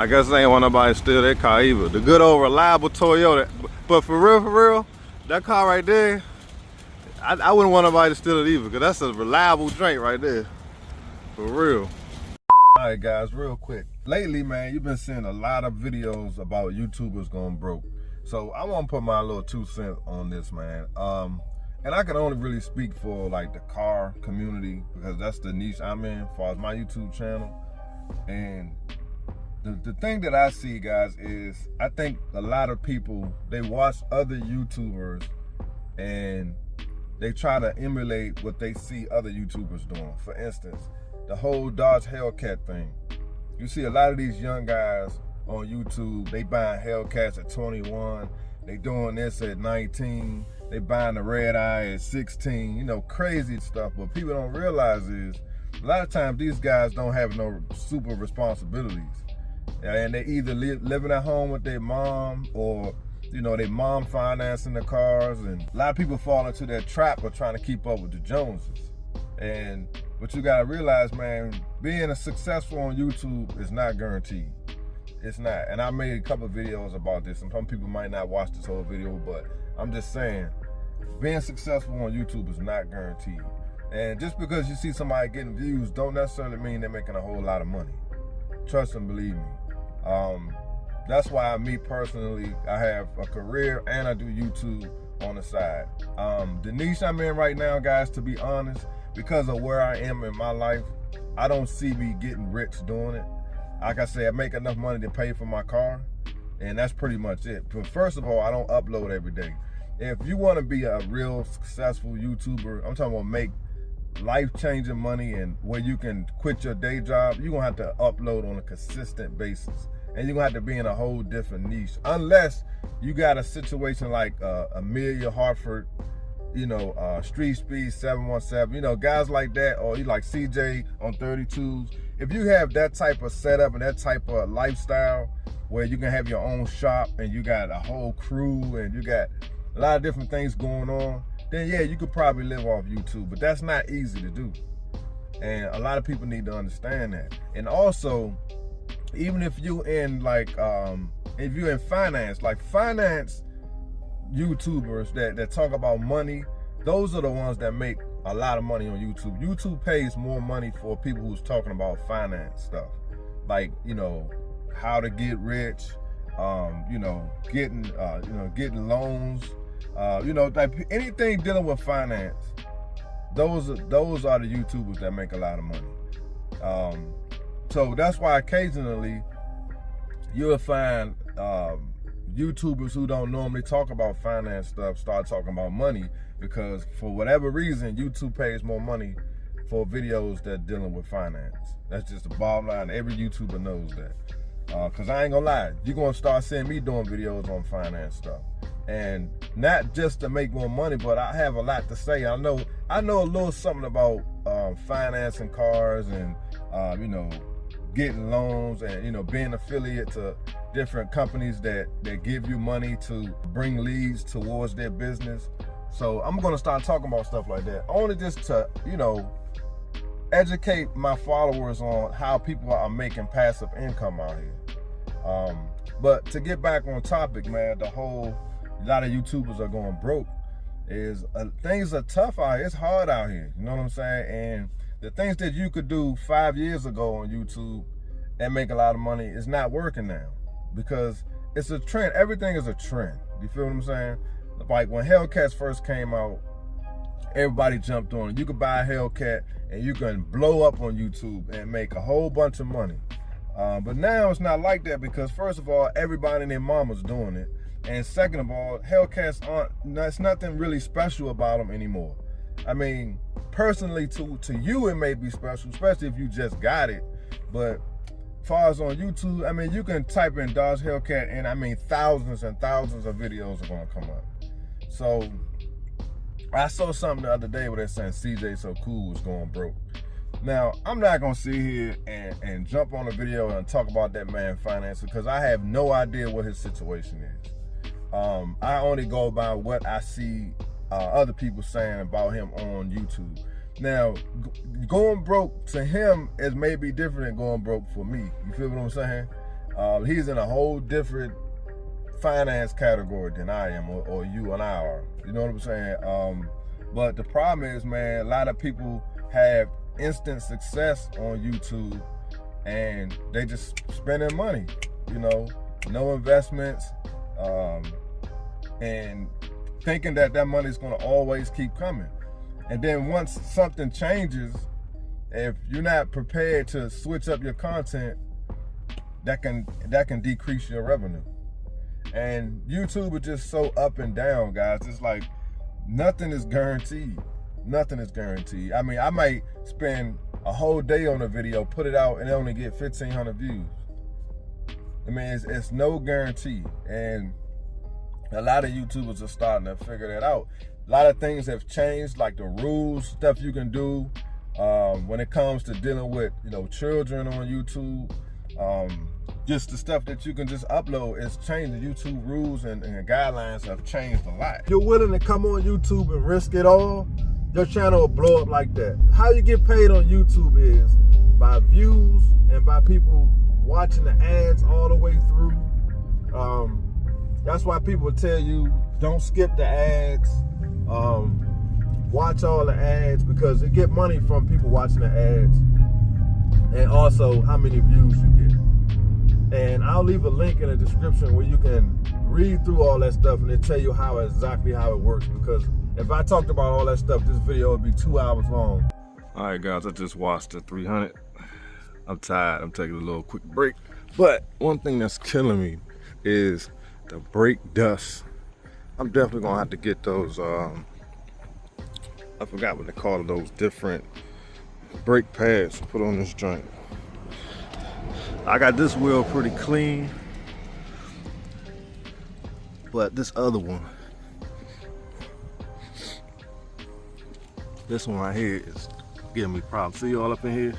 I guess they ain't want nobody to steal that car either. The good old reliable Toyota. But for real, that car right there, I wouldn't want nobody to steal it either, because that's a reliable drink right there. For real. All right, guys, real quick. Lately, man, you've been seeing a lot of videos about YouTubers going broke. So I want to put my little 2 cents on this, man. And I can only really speak for like the car community, because that's the niche I'm in as far as my YouTube channel. And the thing that I see, guys, is I think a lot of people, they watch other YouTubers and they try to emulate what they see other YouTubers doing. For instance, the whole Dodge Hellcat thing. You see a lot of these young guys on YouTube, they buying Hellcats at 21, they doing this at 19, they buying the red eye at 16, you know, crazy stuff. But people don't realize is, a lot of times these guys don't have no super responsibilities. And they either living at home with their mom, or, you know, their mom financing the cars. And a lot of people fall into that trap of trying to keep up with the Joneses. And what you gotta realize, man, being a successful on YouTube is not guaranteed. It's not. And I made a couple of videos about this, and some people might not watch this whole video, but I'm just saying, being successful on YouTube is not guaranteed. And just because you see somebody getting views don't necessarily mean they're making a whole lot of money. Trust and believe me. That's why me personally, I have a career and I do YouTube on the side. The niche I'm in right now, guys, to be honest, because of where I am in my life, I don't see me getting rich doing it. Like I said, I make enough money to pay for my car, and that's pretty much it. But first of all, I don't upload every day. If you want to be a real successful YouTuber, I'm talking about make life-changing money and where you can quit your day job, you're gonna have to upload on a consistent basis, and you're gonna have to be in a whole different niche, unless you got a situation like Amelia Hartford, you know, Street Speed 717, you know, guys like that, or you like CJ on 32s. If you have that type of setup and that type of lifestyle where you can have your own shop and you got a whole crew and you got a lot of different things going on, then yeah, you could probably live off YouTube. But that's not easy to do, and a lot of people need to understand that. And also, even if you in like if you're in finance, like finance YouTubers that talk about money, those are the ones that make a lot of money on YouTube. YouTube pays more money for people who's talking about finance stuff, like, you know, how to get rich, you know, getting loans, you know, like anything dealing with finance. Those are the YouTubers that make a lot of money. So that's why occasionally you'll find YouTubers who don't normally talk about finance stuff start talking about money, because for whatever reason, YouTube pays more money for videos that dealing with finance. That's just the bottom line. Every YouTuber knows that. Cause I ain't gonna lie, you're gonna start seeing me doing videos on finance stuff. And not just to make more money, but I have a lot to say. I know a little something about financing cars and you know, getting loans, and, you know, being affiliate to different companies that give you money to bring leads towards their business. So I'm gonna start talking about stuff like that, only just to, you know, educate my followers on how people are making passive income out here. But to get back on topic, man, a lot of YouTubers are going broke. Things are tough out here. It's hard out here. You know what I'm saying? And the things that you could do 5 years ago on YouTube and make a lot of money is not working now, because it's a trend. Everything is a trend. You feel what I'm saying? Like when Hellcats first came out, everybody jumped on it. You could buy a Hellcat and you can blow up on YouTube and make a whole bunch of money. But now it's not like that, because first of all, everybody and their mama's doing it. And second of all, Hellcats there's nothing really special about them anymore. I mean, personally, to you, it may be special, especially if you just got it. But as far as on YouTube, I mean, you can type in Dodge Hellcat and I mean, thousands and thousands of videos are gonna come up. So I saw something the other day where they're saying CJ So Cool was going broke. Now, I'm not gonna sit here and jump on a video and talk about that man finances, because I have no idea what his situation is. I only go by what I see other people saying about him on YouTube. Now, going broke to him is maybe different than going broke for me. You feel what I'm saying? He's in a whole different finance category than I am, or you and I are. You know what I'm saying? But the problem is, man, a lot of people have instant success on YouTube and they just spending money, you know, no investments, and thinking that money's gonna always keep coming. And then once something changes, if you're not prepared to switch up your content, that can decrease your revenue. And YouTube is just so up and down, guys. It's like nothing is guaranteed. Nothing is guaranteed. I mean, I might spend a whole day on a video, put it out, and only get 1,500 views. I mean, it's no guarantee. And a lot of YouTubers are starting to figure that out. A lot of things have changed, like the rules, stuff you can do when it comes to dealing with, you know, children on YouTube. Just the stuff that you can just upload is changed. The YouTube rules and guidelines have changed a lot. If you're willing to come on YouTube and risk it all, your channel will blow up like that. How you get paid on YouTube is by views and by people watching the ads all the way through. That's why people tell you don't skip the ads. Watch all the ads, because you get money from people watching the ads, and also how many views you get. And I'll leave a link in the description where you can read through all that stuff and it'll tell you exactly how it works. Because if I talked about all that stuff, this video would be 2 hours long. All right, guys, I just watched the 300. I'm tired. I'm taking a little quick break. But one thing that's killing me is the brake dust. I'm definitely gonna have to get those. I forgot what they call it, those different brake pads to put on this joint. I got this wheel pretty clean, but this other one, this one right here is giving me problems. See y'all up in here?